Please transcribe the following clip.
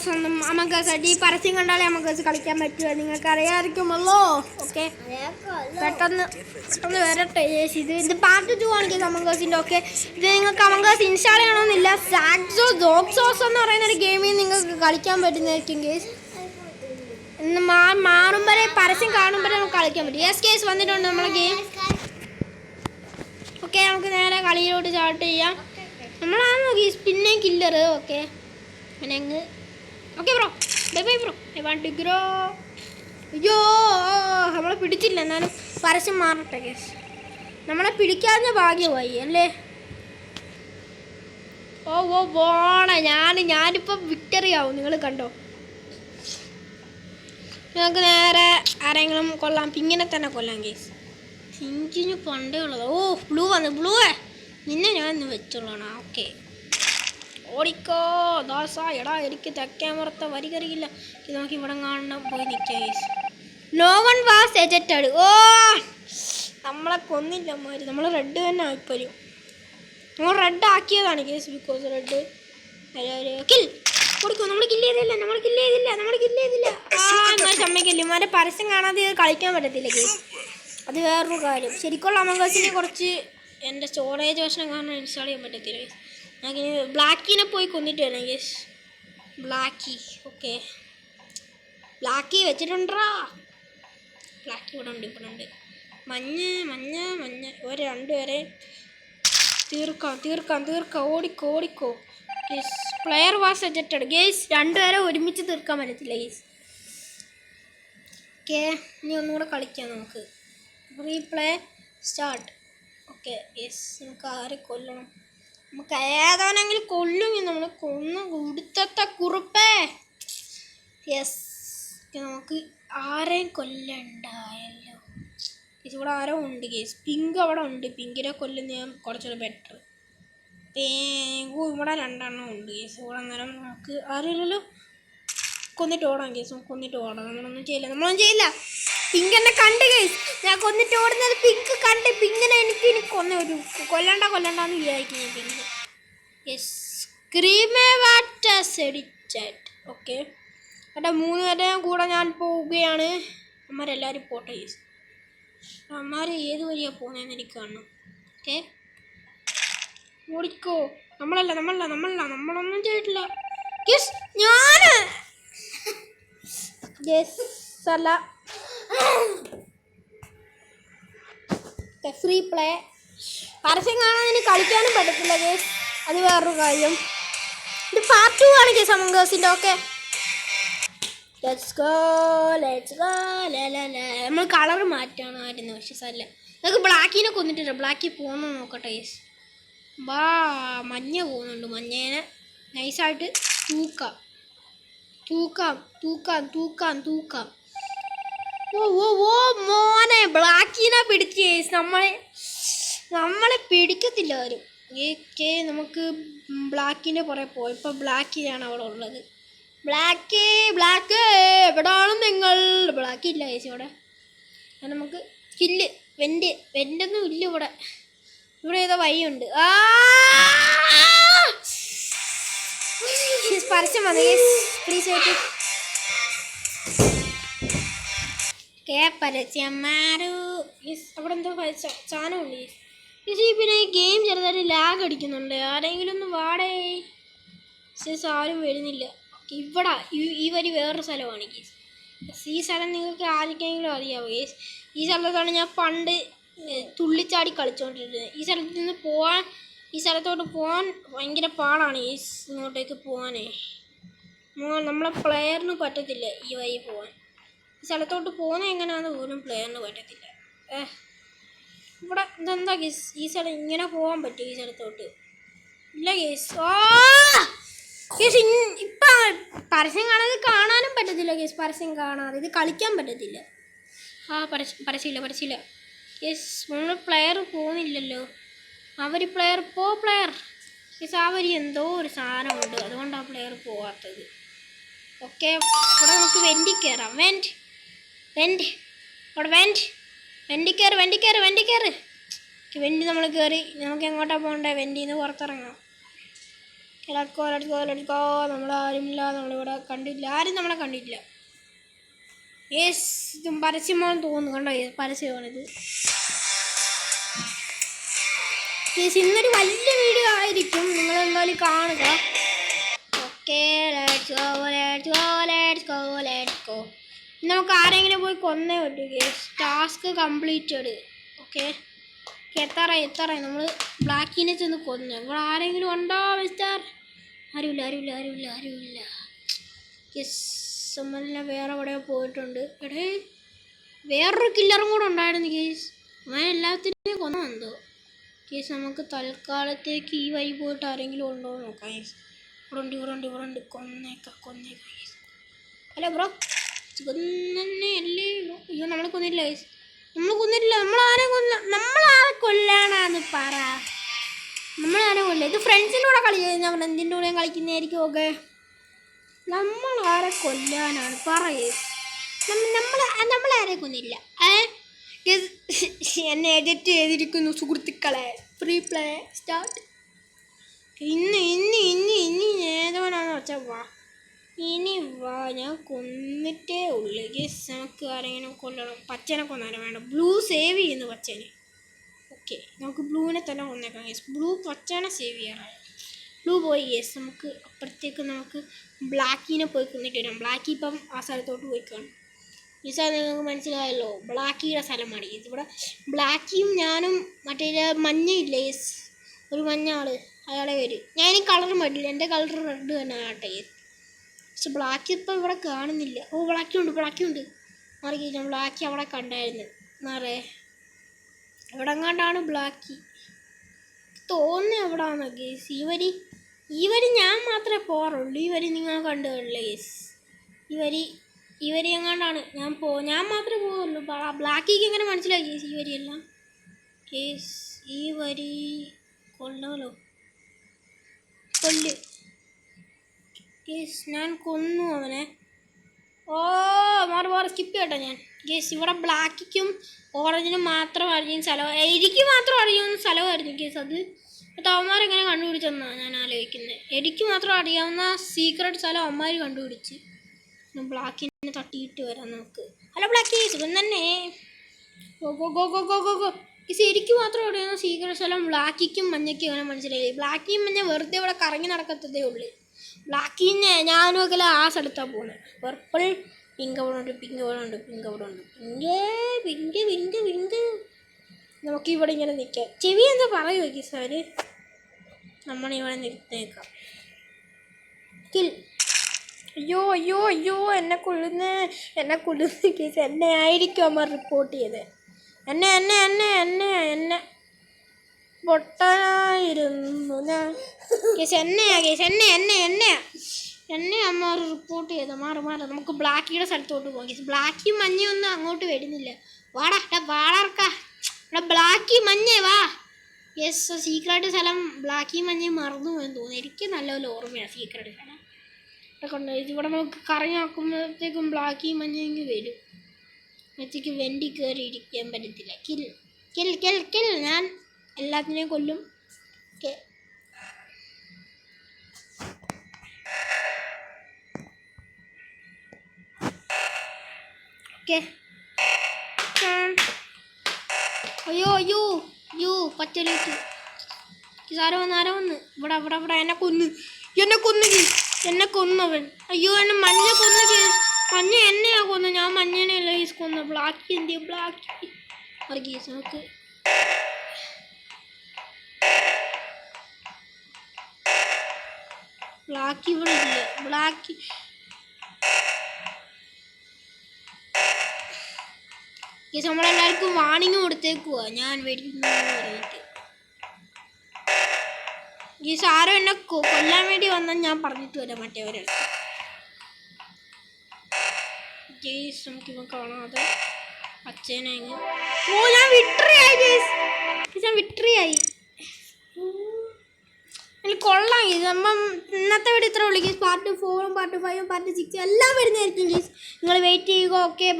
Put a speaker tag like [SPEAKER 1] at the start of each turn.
[SPEAKER 1] സ്വന്തം അമംഗസ് ഈ പരസ്യം കണ്ടാലേ അമംഗസ് കളിക്കാൻ പറ്റുമോ നിങ്ങൾക്ക് അറിയാമായിരിക്കുമല്ലോ. ഓക്കെ, പെട്ടെന്ന് വരട്ടെ. ഇത് പാർട്ട് 2 ആണ് ഗൈസ് അമംഗസിൻ്റെ. ഓക്കെ, ഇത് നിങ്ങൾക്ക് അമംഗസ് ഇൻസ്റ്റാൾ ചെയ്യണമെന്നില്ല. സാക്സോ ഡോക്സോസ് എന്ന് പറയുന്ന ഒരു ഗെയിമിൽ നിങ്ങൾക്ക് കളിക്കാൻ പറ്റുന്നതായിരിക്കും ഗൈസ്. ഇന്ന് മാറുമ്പോഴേ പരസ്യം കാണുമ്പോഴേ നമുക്ക് കളിക്കാൻ പറ്റും. യെസ് ഗൈസ്, വന്നിട്ടുണ്ട് നമ്മളെ ഗെയിം. ഓക്കെ, നമുക്ക് നേരെ കളിയിലോട്ട് സ്റ്റാർട്ട് ചെയ്യാം. നമ്മളാണ് ഗൈസ് പിന്നെ കില്ലർ. ഓക്കെ, പിന്നെ അങ്ങ് okay bro, bye bye bro, I want to grow. അയ്യോ, നമ്മളെ പിടിച്ചില്ല. എന്നാലും പരസ്യം മാറട്ടെ ഗൈസ്. നമ്മളെ പിടിക്കാഞ്ഞ ഭാഗ്യമായി അല്ലേ. ഓ പോണേ, ഞാനിപ്പോൾ വിക്ടറി ആവും. നിങ്ങൾ കണ്ടോ. നിങ്ങൾക്ക് നേരെ ആരെങ്കിലും കൊല്ലാം, പിങ്ങിനെ തന്നെ കൊല്ലാം ഗൈസ്. ഇഞ്ചിന് പണ്ടേ ഉള്ളത്. ഓ ബ്ലൂ ബ്ലൂവേ, നിന്നെ ഞാൻ ഇന്ന് വെച്ചോളാണ്. ഓക്കെ, ഓടിക്കോ ദാസ. എടാ എനിക്ക് തെക്കേമറത്ത വരികറിയില്ല. ഇത് നമുക്ക് ഇവിടെ കാണണം. പോയി നിൽക്കാം guys. No one was ejected. Oh, നമ്മളെ കൊന്നില്ല മാതിരി. നമ്മൾ റെഡ് തന്നെ ആയിപ്പോരും. നമ്മൾ റെഡ് ആക്കിയതാണ് ഗൈസ്. ബിക്കോസ് റെഡ് കിൽ കൊടുക്കും. നമ്മൾ കില്ല് ചെയ്തില്ല. എന്നാൽ സമ്മതിക്കില്ല. ഇമാരെ പരസ്യം കാണാതെ കളിക്കാൻ പറ്റത്തില്ല ഗൈസ്. അത് വേറൊരു കാര്യം. ശരിക്കുള്ള അമംഗസിനെ കുറച്ച് എൻ്റെ സ്റ്റോറേജ് പ്രശ്നം കാരണം ഇൻസ്റ്റാൾ ചെയ്യാൻ പറ്റത്തില്ല ഗൈസ്. ഞങ്ങൾക്ക് ബ്ലാക്കിനെ പോയി കൊന്നിട്ട് വരാം ഗൈസ്. ബ്ലാക്കി. ഓക്കെ, ബ്ലാക്കി വെച്ചിട്ടുണ്ടാ. ബ്ലാക്കി ഇവിടെ ഉണ്ട്. മഞ്ഞ ഒരു രണ്ടുപേരെ തീർക്കാം. ഓടിക്കോ. Guys, player was ejected guys. രണ്ടുപേരെ ഒരുമിച്ച് തീർക്കാൻ പറ്റത്തില്ല ഗൈസ്. ഓക്കെ, ഇനി ഒന്നുകൂടെ കളിക്കാം നമുക്ക്. Replay start. ഓക്കെ യെസ്, നമുക്ക് ആരെ കൊല്ലണം? നമുക്ക് ഏതാണെങ്കിലും കൊല്ലും. നമ്മൾ കൊന്ന് കൊടുത്ത കുറുപ്പേ. യെസ്, നമുക്ക് ആരെയും കൊല്ലണ്ടായല്ലോ. ഇവിടെ ആരോ ഉണ്ട് ഗേസ്. പിങ്ക് അവിടെ ഉണ്ട്. പിങ്കിനെ കൊല്ലുന്ന ഞാൻ കുറച്ചുകൂടെ ബെറ്റർ. ഇവിടെ 2 എണ്ണം ഉണ്ട് ഗേസ്. ഇവിടെ അന്നേരം നമുക്ക് ആരില്ലല്ലോ. കൊന്നിട്ട് ഓടാം ഗേസ്. നമ്മളൊന്നും ചെയ്യില്ല. പിങ്ക് എന്നെ കണ്ട് ഗേസ്. ഞാൻ കൊന്നിട്ട് ഓടുന്നത് പിങ്ക് കണ്ട്. പിങ്കിനെ എനിക്ക് കൊന്ന ഒരു കൊല്ലണ്ടെന്ന് വിചാരിക്കും ഞാൻ. Pink yes, okay. എൻ്റെ 3 പേരെയും കൂടെ ഞാൻ പോവുകയാണ്. അമ്മമാരെല്ലാവരും പോട്ടെ ഗേസ്. അമ്മമാർ ഏത് വഴിയാണ് പോകുന്നതെന്ന് എനിക്ക് കാണണം. ഓക്കെ, ഓടിക്കോ. നമ്മളൊന്നും ചെയ്തിട്ടില്ല ഗേസ്. അല്ല ഫ്രീ പ്ലേ. പരസ്യം കാണാൻ എനിക്ക് കളിക്കാനും പറ്റത്തില്ല ഗേസ്. അത് വേറൊരു കാര്യം. ഇത് പാർട്ട് 2 ആണ് ഗേസ് അമംഗസിൻ്റെ. Okay, let's go. നമ്മൾ കളർ മാറ്റാനായിരുന്നു. പക്ഷെ അല്ല, നമുക്ക് ബ്ലാക്കിനെ കൊന്നിട്ടില്ല. ബ്ലാക്കി പോകുന്നു നോക്കട്ടെ ഗേസ്. മഞ്ഞ പോകുന്നുണ്ട്. മഞ്ഞേനെ നൈസായിട്ട് തൂക്കാം. ഓ മോനെ, ബ്ലാക്കിനെ പിടിച്ച് ഗേസ്. നമ്മളെ പിടിക്കത്തില്ല ആരും. നമുക്ക് ബ്ലാക്കിൻ്റെ പുറകെ പോയി. ഇപ്പോൾ ബ്ലാക്കിലാണ് അവിടെ ഉള്ളത്. ബ്ലാക്ക് എവിടാണ് നിങ്ങൾ? ബ്ലാക്ക് ഇല്ല ഗേസ് ഇവിടെ. നമുക്ക് കില്ല് വെൻ്റൊന്നും ഇല്ല ഇവിടെ. ഏതോ വഴിയുണ്ട്. പരസ്യം വന്നു ഗേസ്. Please wait. പരസ്യം മാറൂ. അവിടെ എന്തോ സാധനമുണ്ട് ഗേസ്. പിന്നെ ഈ ഗെയിം ചെറുതായിട്ട് ലാഗ് അടിക്കുന്നുണ്ട്. ആരെങ്കിലും ഒന്ന് വാടേ. ആരും വരുന്നില്ല. ഇവിടെ ഈ വരി വേറൊരു സ്ഥലമാണ് ഗേസ്. ഈ സ്ഥലം നിങ്ങൾക്ക് ആർക്കെങ്കിലും അറിയാമോ ഗേസ്? ഈ സ്ഥലത്താണ് ഞാൻ പണ്ട് തുള്ളിച്ചാടി കളിച്ചുകൊണ്ടിരുന്നത്. ഈ സ്ഥലത്തോട്ട് പോകാൻ ഭയങ്കര പാടാണ് ഗേസ്. ഇങ്ങോട്ടേക്ക് പോകാനേ നമ്മളെ പ്ലെയറിന് പറ്റത്തില്ല ഈ വഴി പോകാൻ. ഈ സ്ഥലത്തോട്ട് പോകുന്നത് എങ്ങനെയാണെന്ന് പോലും പ്ലെയറിന് പറ്റത്തില്ല. ഇവിടെ ഇതെന്താ ഗേസ്? ഈ സ്ഥലം ഇങ്ങനെ പോകാൻ പറ്റും ഈ സ്ഥലത്തോട്ട്? ഇല്ല ഗേസ്. ഇപ്പം പരസ്യം കാണാനും പറ്റത്തില്ല ഗേസ്. പരസ്യം കാണാതെ ഇത് കളിക്കാൻ പറ്റത്തില്ല. പരസ്യമില്ല യെസ്. നമ്മൾ പ്ലെയർ പോകുന്നില്ലല്ലോ. Player yes. എന്തോ ഒരു സാധനമുണ്ട്, അതുകൊണ്ടാണ് പ്ലെയർ പോകാത്തത്. ഓക്കെ, ഇവിടെ നമുക്ക് വെൻറ്റി കയറാം. വെൻറ്റി കയറ്. വെൻറ്റി നമ്മൾ കയറി. നമുക്ക് എങ്ങോട്ടാണ് പോകണ്ടേ? വെൻറ്റിന്ന് പുറത്തിറങ്ങാം. Let's go. നമ്മളാരുമില്ല, നമ്മളിവിടെ കണ്ടില്ല, ആരും നമ്മളെ കണ്ടിട്ടില്ല. യെസ്, ഇതും പരസ്യമാണെന്ന് തോന്നുന്നു. കണ്ടോ, പരസ്യമാണിത്. യെസ്, ഇന്നൊരു വലിയ വീഡിയോ ആയിരിക്കും, നിങ്ങൾ എന്തായാലും കാണുക. Okay, let's go. നമുക്ക് ആരെങ്കിലും പോയി കൊന്നേ പറ്റൂ. Task completed. ഓക്കെ, എത്താറായി. നമ്മൾ ബ്ലാക്കിനെ ചെന്ന് കൊന്നു. ഇവിടെ ആരെങ്കിലും ഉണ്ടോ മിസ്റ്റർ? ആരുമില്ല. യെസ്, നമ്മളെല്ലാം വേറെ എവിടെയോ പോയിട്ടുണ്ട്. എടേ, വേറൊരു കില്ലറും കൂടെ ഉണ്ടായിരുന്നു കേസ്. അവൻ എല്ലാത്തിനെയും കൊന്നെന്തോ. കേസ് നമുക്ക് തൽക്കാലത്തേക്ക് ഈ വഴി പോയിട്ട് ആരെങ്കിലും ഉണ്ടോ എന്ന് നോക്കാം. കേസ് ഇവിടെ ഉണ്ട്. കൊന്നേക്കാം കേസ്. ഹലോ ബ്രോ, കൊന്നേ അല്ലേ ബ്രോ? അയ്യോ, നമ്മളെ കൊന്നില്ല കേസ്. നമ്മളാരെ കൊല്ലാനാന്ന് പറ. നമ്മളാരെ കൊല്ല. ഇത് ഫ്രണ്ട്സിൻ്റെ കൂടെ കളിക്കുക. ഞാൻ ഫ്രണ്ട്സിൻ്റെ കൂടെ കളിക്കുന്നതായിരിക്കും. ഓക്കെ, നമ്മളാരെ കൊല്ലാനാണ് പറയേ. നമ്മളാരെ കൊന്നില്ല. എന്നെ എഡിറ്റ് ചെയ്തിരിക്കുന്നു സുഹൃത്തുക്കളെ. Free play start. ഇനി ഏതവനാണെന്ന് വെച്ചാൽ വാ. ഇനി വാ, ഞാൻ കൊന്നിട്ടേ ഉള്ളു. ഗെസ്, നമുക്ക് ആരെങ്കിലും കൊല്ലണം. പച്ചനെ കൊന്നാലും വേണ്ട. ബ്ലൂ സേവ് ചെയ്യുന്നു പച്ചനെ. ഓക്കെ, നമുക്ക് ബ്ലൂവിനെ തന്നെ കൊന്നേക്കാം ഗെസ്. പച്ചനെ സേവ് ചെയ്യാറാണ്. ബ്ലൂ പോയി ഗെസ്. നമുക്ക് അപ്പുറത്തേക്ക് ബ്ലാക്കിനെ പോയി കൊന്നിട്ട് വരാം. ബ്ലാക്കി ഇപ്പം ആ സ്ഥലത്തോട്ട് പോയി കാണും. ഈ സ്ഥലം നിങ്ങൾക്ക് മനസ്സിലായല്ലോ, ബ്ലാക്കിയുടെ സ്ഥലമാണ്. ഇവിടെ ബ്ലാക്കിയും ഞാനും മറ്റേ മഞ്ഞയില്ലേ യെസ്, ഒരു മഞ്ഞ ആള്, അയാളെ വരും. ഞാൻ ഈ കളർ മടിയില്ല, എൻ്റെ കളർ റെഡ് തന്നെ ആട്ടെ യെസ്. പക്ഷെ ബ്ലാക്ക് ഇപ്പം ഇവിടെ കാണുന്നില്ല. ഓ, ബ്ലാക്കി ഉണ്ട്. മാറിക്കഴിഞ്ഞാൽ ബ്ലാക്കി അവിടെ കണ്ടായിരുന്നു. മാറേ, ഇവിടെ എങ്ങാണ്ടാണ് ബ്ലാക്കി തോന്നുന്നത്. എവിടാണ് ഗേസ്? ഈ വരി ഞാൻ മാത്രമേ പോകാറുള്ളൂ. ഈ വരി നിങ്ങൾ കണ്ടുകളില്ല ഗേസ്. ഈ വരി എങ്ങാണ്ടാണ് ഞാൻ മാത്രമേ പോകുള്ളൂ. ബ്ലാക്കിക്ക് എങ്ങനെ മനസ്സിലായി ഗേസ് ഈ വരിയെല്ലാം? കേസ് ഈ വരി കൊള്ളാലോ. കേസ് ഞാൻ കൊന്നു അവനെ. ഓ, മാറി സ്കിപ്പ് ചെയ്യട്ടെ ഞാൻ. കേസ് ഇവിടെ ബ്ലാക്കിക്കും ഓറഞ്ചിനും മാത്രം അറിയുന്ന സ്ഥലം, എനിക്ക് മാത്രം അറിയാവുന്ന സ്ഥലമായിരുന്നു കേസ്. അത് അവന്മാരെങ്ങനെ കണ്ടുപിടിച്ചെന്നാണ് ഞാൻ ആലോചിക്കുന്നത്. എനിക്ക് മാത്രം അറിയാവുന്ന സീക്രട്ട് സ്ഥലം അവന്മാർ കണ്ടുപിടിച്ച്. ബ്ലാക്കിനെ തട്ടിയിട്ട് വരാം നമുക്ക്. ഹലോ ബ്ലാക്കി, സുഖം തന്നെ. ഗോ. എനിക്ക് മാത്രം അറിയാവുന്ന സീക്രട്ട് സ്ഥലം ബ്ലാക്കിക്കും മഞ്ഞയ്ക്കും അങ്ങനെ മനസ്സിലായി. ബ്ലാക്കിയും മഞ്ഞ വെറുതെ ഇവിടെ കറങ്ങി നടക്കത്തതേ ഉള്ളൂ. ബ്ലാക്കിനെ ഞാനും ഒക്കെ ആ സ്ഥലത്താണ് പോകുന്നത്. പർപ്പിൾ, പിങ്ക് അവിടെ ഉണ്ട്. പിങ്ക്. നമുക്കിവിടെ ഇങ്ങനെ നിൽക്കാം. ചെവി എന്താ പറയുമോ സാറ്? നമ്മളിവിടെ നിർത്തേക്കാം. അയ്യോ, എന്നെ കൊള്ളുന്ന കേസ്. എന്നെ ആയിരിക്കും അമ്മ റിപ്പോർട്ട് ചെയ്തത്. എന്നെ പൊട്ടായിരുന്നു ഞാൻ. കേസ് എന്നെ അമ്മ റിപ്പോർട്ട് ചെയ്ത. മാറി നമുക്ക് ബ്ലാക്കിയുടെ സ്ഥലത്തോട്ട് പോകാം. കേസ് ബ്ലാക്കിയും മഞ്ഞയൊന്നും അങ്ങോട്ട് വരുന്നില്ല. വാടർക്ക ഇവിടെ ബ്ലാക്കി മഞ്ഞേ വാ. യെസ്, സീക്രട്ട് സ്ഥലം ബ്ലാക്കി മഞ്ഞ മറന്നു പോയെന്ന് തോന്നുന്നു. എനിക്ക് നല്ലപോലെ ഓർമ്മയാണ് സീക്രട്ട് സ്ഥലം. ഇവിടെ നമുക്ക് കറങ്ങി നോക്കുമ്പോഴത്തേക്കും ബ്ലാക്കി മഞ്ഞ ഇങ്ങ് വരും. അപ്പോഴത്തേക്ക് വെണ്ടി കയറി ഇരിക്കാൻ പറ്റത്തില്ല. കിൽ ഞാൻ എല്ലാത്തിനെയും കൊല്ലും. ഓക്കെ, അയ്യോ പച്ചലേക്ക് ആരോ വന്ന്. ഇവിടെ എന്നെ കൊന്നവൻ. അയ്യോ, എന്നെ മഞ്ഞ കൊന്നു. മഞ്ഞ എന്നെയാ കൊന്നു. ഞാൻ മഞ്ഞനെ അല്ല കേസ് കൊന്നു. ബ്ലാക്കി എന്ത് ചെയ്യും? ബ്ലാക്കി കേസ് നമുക്ക് ബ്ലാക്കി ഇവിടെ ഇല്ല. ബ്ലാക്കി കേസ് നമ്മളെല്ലാവർക്കും വാണിംഗ് കൊടുത്തേക്കുവാ ഞാൻ മേടിക്കുന്നു പറഞ്ഞിട്ട്. ഈ സാരം എന്നെ കൊല്ലാൻ വേണ്ടി വന്നാൽ ഞാൻ പറഞ്ഞിട്ട് വരാം മറ്റേവരടുത്ത്. ജേസ് നമുക്കിപ്പോൾ കാണാതെ അച്ഛനെ ഞാൻ വിക്ടറി ആയി. കൊള്ളാം ഗീസ്. അപ്പം ഇന്നത്തെ വീഡിയോ ഇത്ര ഉള്ളൂ ഗീസ്. പാർട്ട് 4, പാർട്ട് 5, പാർട്ട് 6 എല്ലാം വരുന്നതായിരിക്കും ഗീസ്. നിങ്ങൾ വെയിറ്റ് ചെയ്യുക. Okay, by.